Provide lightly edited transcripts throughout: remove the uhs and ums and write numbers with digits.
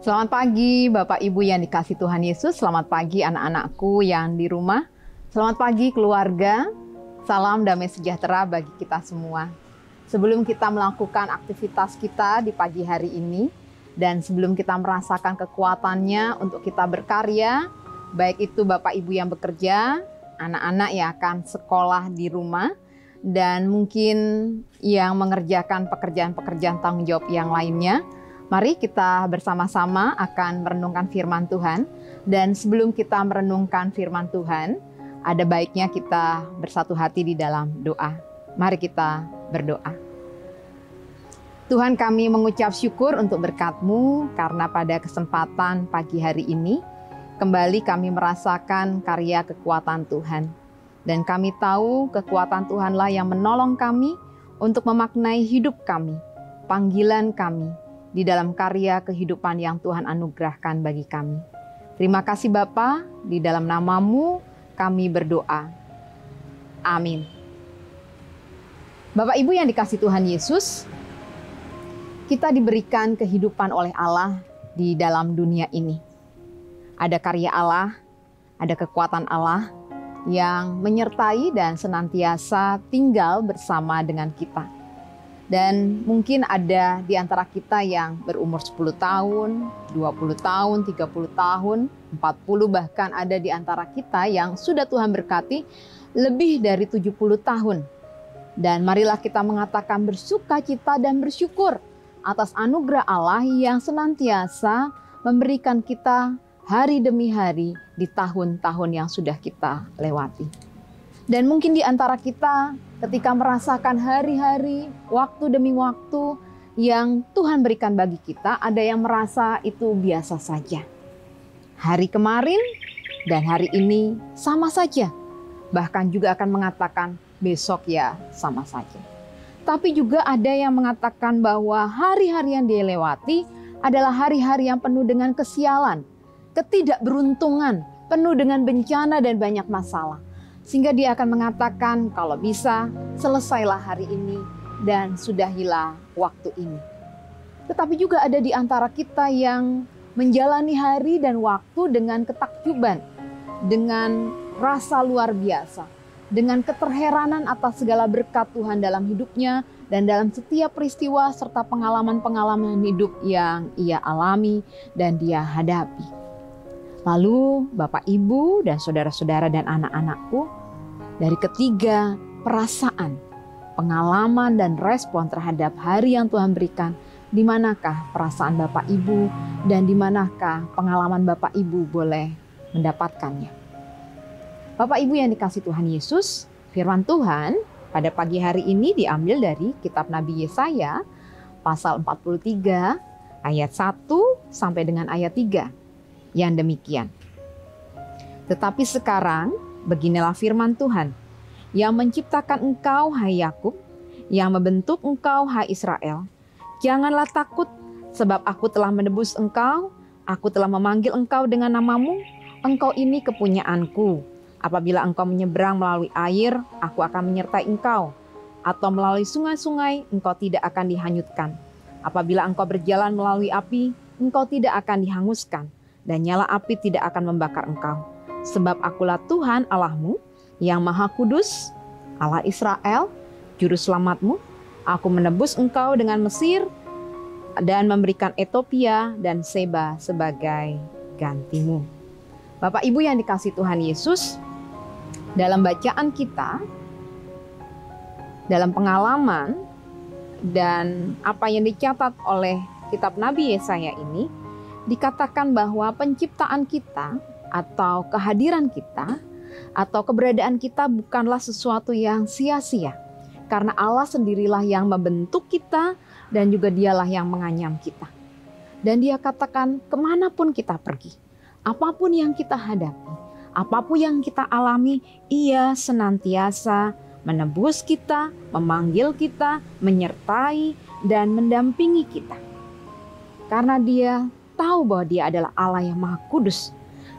Selamat pagi Bapak Ibu yang dikasihi Tuhan Yesus. Selamat pagi anak-anakku yang di rumah. Selamat pagi keluarga. Salam damai sejahtera bagi kita semua. Sebelum kita melakukan aktivitas kita di pagi hari ini, dan sebelum kita merasakan kekuatannya untuk kita berkarya, baik itu Bapak Ibu yang bekerja, anak-anak yang akan sekolah di rumah, dan mungkin yang mengerjakan pekerjaan-pekerjaan tanggung jawab yang lainnya, mari kita bersama-sama akan merenungkan firman Tuhan. Dan sebelum kita merenungkan firman Tuhan, ada baiknya kita bersatu hati di dalam doa. Mari kita berdoa. Tuhan, kami mengucap syukur untuk berkat-Mu karena pada kesempatan pagi hari ini, kembali kami merasakan karya kekuatan Tuhan. Dan kami tahu kekuatan Tuhanlah yang menolong kami untuk memaknai hidup kami, panggilan kami, di dalam karya kehidupan yang Tuhan anugerahkan bagi kami. Terima kasih Bapa, di dalam nama-Mu kami berdoa. Amin. Bapak Ibu yang dikasihi Tuhan Yesus, kita diberikan kehidupan oleh Allah di dalam dunia ini. Ada karya Allah, ada kekuatan Allah yang menyertai dan senantiasa tinggal bersama dengan kita. Dan mungkin ada di antara kita yang berumur 10 tahun, 20 tahun, 30 tahun, 40 bahkan ada di antara kita yang sudah Tuhan berkati lebih dari 70 tahun. Dan marilah kita mengatakan bersukacita dan bersyukur atas anugerah Allah yang senantiasa memberikan kita hari demi hari di tahun-tahun yang sudah kita lewati. Dan mungkin di antara kita ketika merasakan hari-hari, waktu demi waktu yang Tuhan berikan bagi kita, ada yang merasa itu biasa saja. Hari kemarin dan hari ini sama saja. Bahkan juga akan mengatakan besok ya sama saja. Tapi juga ada yang mengatakan bahwa hari-hari yang dia lewati adalah hari-hari yang penuh dengan kesialan, ketidakberuntungan, penuh dengan bencana dan banyak masalah. Sehingga dia akan mengatakan kalau bisa selesailah hari ini dan sudahilah waktu ini. Tetapi juga ada di antara kita yang menjalani hari dan waktu dengan ketakjuban, dengan rasa luar biasa, dengan keterheranan atas segala berkat Tuhan dalam hidupnya dan dalam setiap peristiwa serta pengalaman-pengalaman hidup yang ia alami dan dia hadapi. Lalu Bapak, Ibu, dan saudara-saudara dan anak-anakku, dari ketiga perasaan, pengalaman, dan respon terhadap hari yang Tuhan berikan, di manakah perasaan Bapak, Ibu, dan di manakah pengalaman Bapak, Ibu boleh mendapatkannya? Bapak, Ibu yang dikasihi Tuhan Yesus, firman Tuhan pada pagi hari ini diambil dari kitab Nabi Yesaya, pasal 43, ayat 1 sampai dengan ayat 3. Yang demikian. Tetapi sekarang beginilah firman Tuhan, yang menciptakan engkau hai Yakub, yang membentuk engkau hai Israel. Janganlah takut, sebab aku telah menebus engkau, aku telah memanggil engkau dengan namamu, engkau ini kepunyaanku. Apabila engkau menyeberang melalui air, aku akan menyertai engkau, atau melalui sungai-sungai, engkau tidak akan dihanyutkan. Apabila engkau berjalan melalui api, engkau tidak akan dihanguskan, dan nyala api tidak akan membakar engkau. Sebab akulah Tuhan Allahmu yang Maha Kudus, Allah Israel, Juru Selamatmu. Aku menebus engkau dengan Mesir dan memberikan Ethiopia dan Seba sebagai gantimu. Bapak Ibu yang dikasihi Tuhan Yesus, dalam bacaan kita, dalam pengalaman dan apa yang dicatat oleh kitab Nabi Yesaya ini, dikatakan bahwa penciptaan kita atau kehadiran kita atau keberadaan kita bukanlah sesuatu yang sia-sia. Karena Allah sendirilah yang membentuk kita dan juga dialah yang menganyam kita. Dan dia katakan kemanapun kita pergi, apapun yang kita hadapi, apapun yang kita alami, ia senantiasa menebus kita, memanggil kita, menyertai dan mendampingi kita. Karena dia tahu bahwa dia adalah Allah yang Maha Kudus.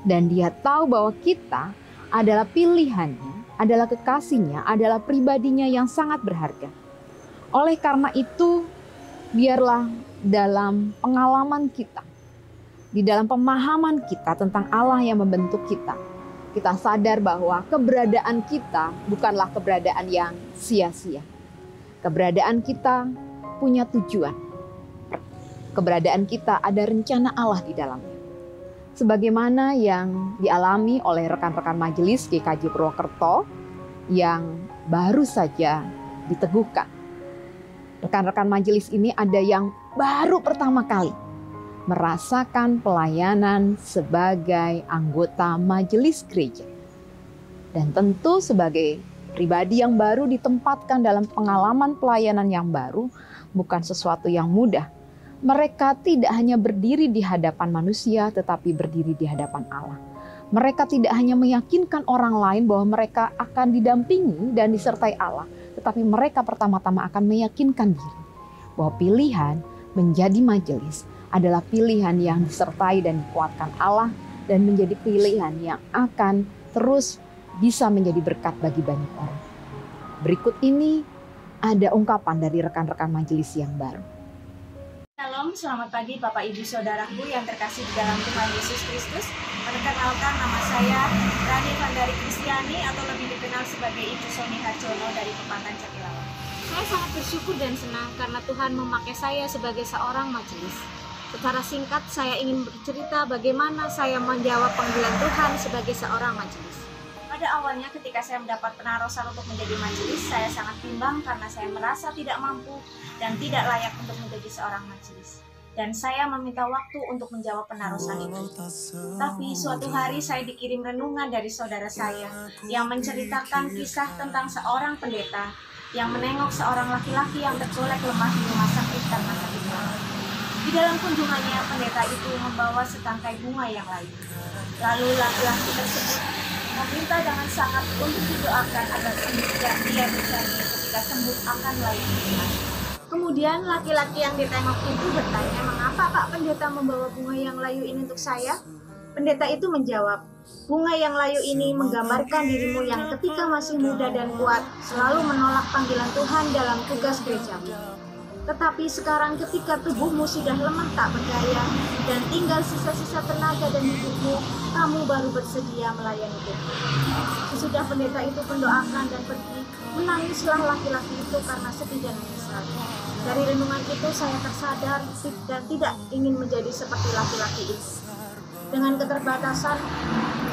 Dan dia tahu bahwa kita adalah pilihannya, adalah kekasihnya, adalah pribadinya yang sangat berharga. Oleh karena itu, biarlah dalam pengalaman kita, di dalam pemahaman kita tentang Allah yang membentuk kita, kita sadar bahwa keberadaan kita bukanlah keberadaan yang sia-sia. Keberadaan kita punya tujuan. Keberadaan kita ada rencana Allah di dalamnya. Sebagaimana yang dialami oleh rekan-rekan majelis GKJ Purwokerto yang baru saja diteguhkan. Rekan-rekan majelis ini ada yang baru pertama kali merasakan pelayanan sebagai anggota majelis gereja. Dan tentu sebagai pribadi yang baru ditempatkan dalam pengalaman pelayanan yang baru bukan sesuatu yang mudah. Mereka tidak hanya berdiri di hadapan manusia tetapi berdiri di hadapan Allah. Mereka tidak hanya meyakinkan orang lain bahwa mereka akan didampingi dan disertai Allah, tetapi mereka pertama-tama akan meyakinkan diri bahwa pilihan menjadi majelis adalah pilihan yang disertai dan dikuatkan Allah dan menjadi pilihan yang akan terus bisa menjadi berkat bagi banyak orang. Berikut ini ada ungkapan dari rekan-rekan majelis yang baru. Shalom, selamat pagi Bapak Ibu Saudaraku yang terkasih di dalam Tuhan Yesus Kristus. Perkenalkan, nama saya Rani Vandari Kristiani atau lebih dikenal sebagai Ibu Soni Harjono dari Pepatan Jatilawang. Saya sangat bersyukur dan senang karena Tuhan memakai saya sebagai seorang majelis. Secara singkat, saya ingin bercerita bagaimana saya menjawab panggilan Tuhan sebagai seorang majelis. Pada awalnya ketika saya mendapat penarosan untuk menjadi majelis, saya sangat bimbang karena saya merasa tidak mampu dan tidak layak untuk menjadi seorang majelis. Dan saya meminta waktu untuk menjawab penarosan itu. Tapi suatu hari saya dikirim renungan dari saudara saya yang menceritakan kisah tentang seorang pendeta yang menengok seorang laki-laki yang tergolek lemah di rumah sakit karena sakit parah. Di dalam kunjungannya, pendeta itu membawa setangkai bunga yang lain. Lalu laki-laki tersebut meminta dengan sangat untuk didoakan agar sembuh dan dia berjanji ketika sembuh akan melayani Tuhan. Kemudian laki-laki yang ditengok itu bertanya, "Mengapa Pak Pendeta membawa bunga yang layu ini untuk saya?" Pendeta itu menjawab, "Bunga yang layu ini menggambarkan dirimu yang ketika masih muda dan kuat selalu menolak panggilan Tuhan dalam tugas gerejamu. Tetapi sekarang ketika tubuhmu sudah lemah tak berdaya dan tinggal sisa-sisa tenaga dan hidupmu, kamu baru bersedia melayani Tuhan." Sesudah pendeta itu mendoakan dan pergi, menangislah laki-laki itu karena sedih dan menyesal. Dari renungan itu saya tersadar dan tidak ingin menjadi seperti laki-laki itu. Dengan keterbatasan,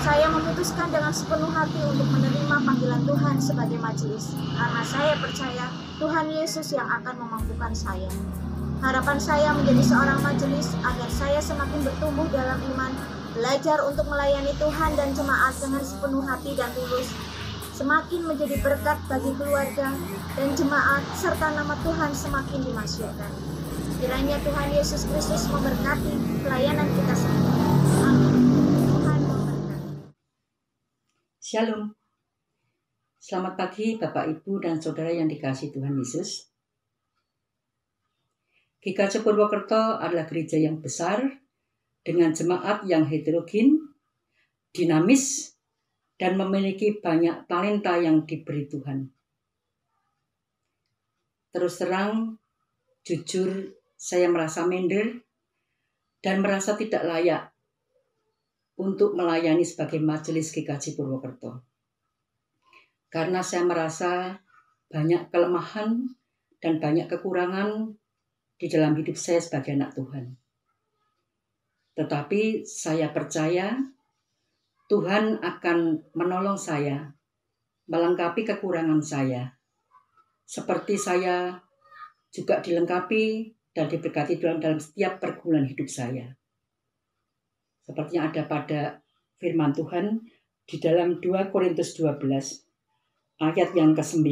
saya memutuskan dengan sepenuh hati untuk menerima panggilan Tuhan sebagai majelis, karena saya percaya Tuhan Yesus yang akan memampukan saya. Harapan saya menjadi seorang majelis agar saya semakin bertumbuh dalam iman, belajar untuk melayani Tuhan dan jemaat dengan sepenuh hati dan tulus, semakin menjadi berkat bagi keluarga dan jemaat, serta nama Tuhan semakin dimasyhurkan. Kiranya Tuhan Yesus Kristus memberkati pelayanan kita semua. Amin. Tuhan memberkati. Shalom. Selamat pagi Bapak, Ibu, dan Saudara yang dikasihi Tuhan Yesus. GKJ Purwokerto adalah gereja yang besar dengan jemaat yang heterogen, dinamis, dan memiliki banyak talenta yang diberi Tuhan. Terus terang, jujur, saya merasa minder dan merasa tidak layak untuk melayani sebagai majelis GKJ Purwokerto. Karena saya merasa banyak kelemahan dan banyak kekurangan di dalam hidup saya sebagai anak Tuhan. Tetapi saya percaya Tuhan akan menolong saya, melengkapi kekurangan saya. Seperti saya juga dilengkapi dan diberkati dalam setiap pergumulan hidup saya. Seperti yang ada pada firman Tuhan di dalam 2 Korintus 12 ayat yang ke-9.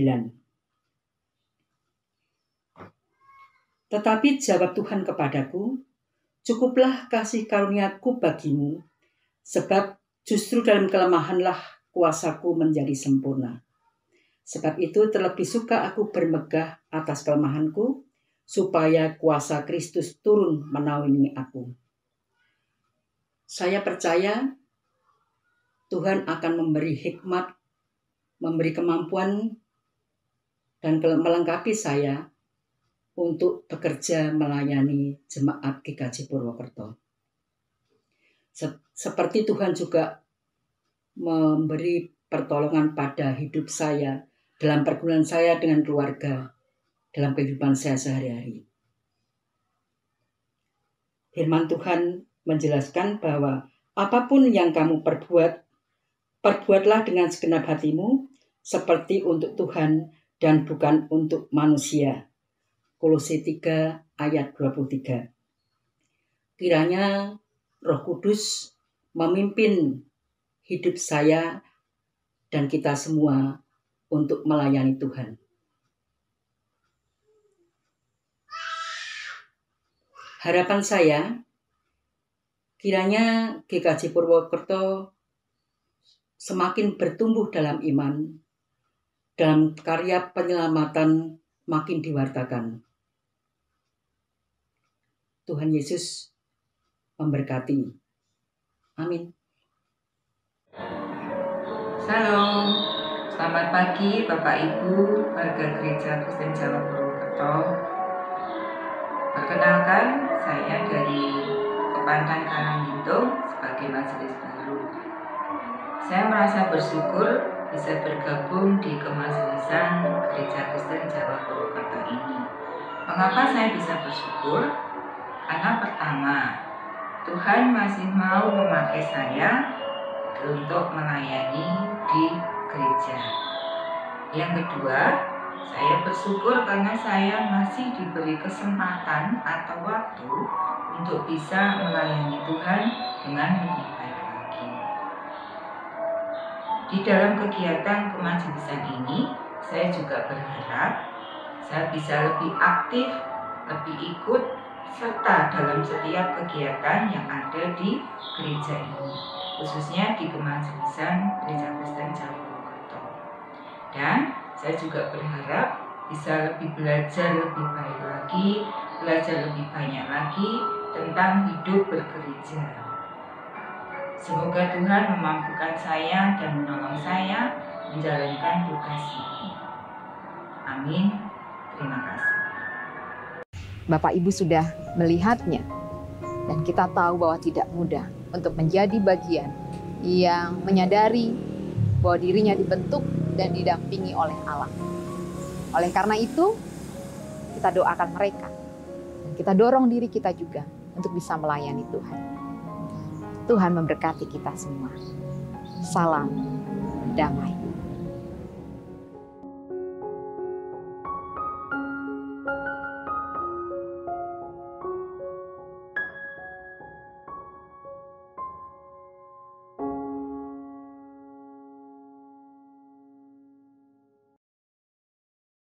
Tetapi jawab Tuhan kepadaku, "Cukuplah kasih karuniaku bagimu, sebab justru dalam kelemahanlah kuasaku menjadi sempurna. Sebab itu terlebih suka aku bermegah atas kelemahanku, supaya kuasa Kristus turun menaungi aku." Saya percaya Tuhan akan memberi hikmat, memberi kemampuan, dan melengkapi saya untuk bekerja melayani jemaat GKJ Purwokerto. Seperti Tuhan juga memberi pertolongan pada hidup saya, dalam pergumulan saya dengan keluarga, dalam kehidupan saya sehari-hari. Firman Tuhan menjelaskan bahwa apapun yang kamu perbuat, perbuatlah dengan segenap hatimu, seperti untuk Tuhan dan bukan untuk manusia. Kolose 3 ayat 23. Kiranya Roh Kudus memimpin hidup saya dan kita semua untuk melayani Tuhan. Harapan saya, kiranya GKJ Purwokerto semakin bertumbuh dalam iman, dalam karya penyelamatan makin diwartakan. Tuhan Yesus memberkati. Amin. Shalom, selamat pagi Bapak Ibu warga Gereja Kristen Jawa Purwokerto. Perkenalkan, saya dari Kepantan Karanggintung sebagai majelis baru. Saya merasa bersyukur bisa bergabung di kemajelisan Gereja Kristen Jawa Purwokerto ini. Mengapa saya bisa bersyukur? Karena pertama, Tuhan masih mau memakai saya untuk melayani di gereja. Yang kedua, saya bersyukur karena saya masih diberi kesempatan atau waktu untuk bisa melayani Tuhan dengan lebih baik lagi. Di dalam kegiatan kemajelisan ini, saya juga berharap saya bisa lebih aktif, lebih ikut, serta dalam setiap kegiatan yang ada di gereja ini, khususnya di kemajelisan Gereja Kristen Jawa Purwokerto. Dan saya juga berharap bisa lebih belajar lebih baik lagi, belajar lebih banyak lagi tentang hidup bergereja. Semoga Tuhan memampukan saya dan menolong saya menjalankan tugas ini. Amin. Terima kasih. Bapak Ibu sudah melihatnya, dan kita tahu bahwa tidak mudah untuk menjadi bagian yang menyadari bahwa dirinya dibentuk dan didampingi oleh Allah. Oleh karena itu, kita doakan mereka, dan kita dorong diri kita juga untuk bisa melayani Tuhan. Tuhan memberkati kita semua. Salam damai.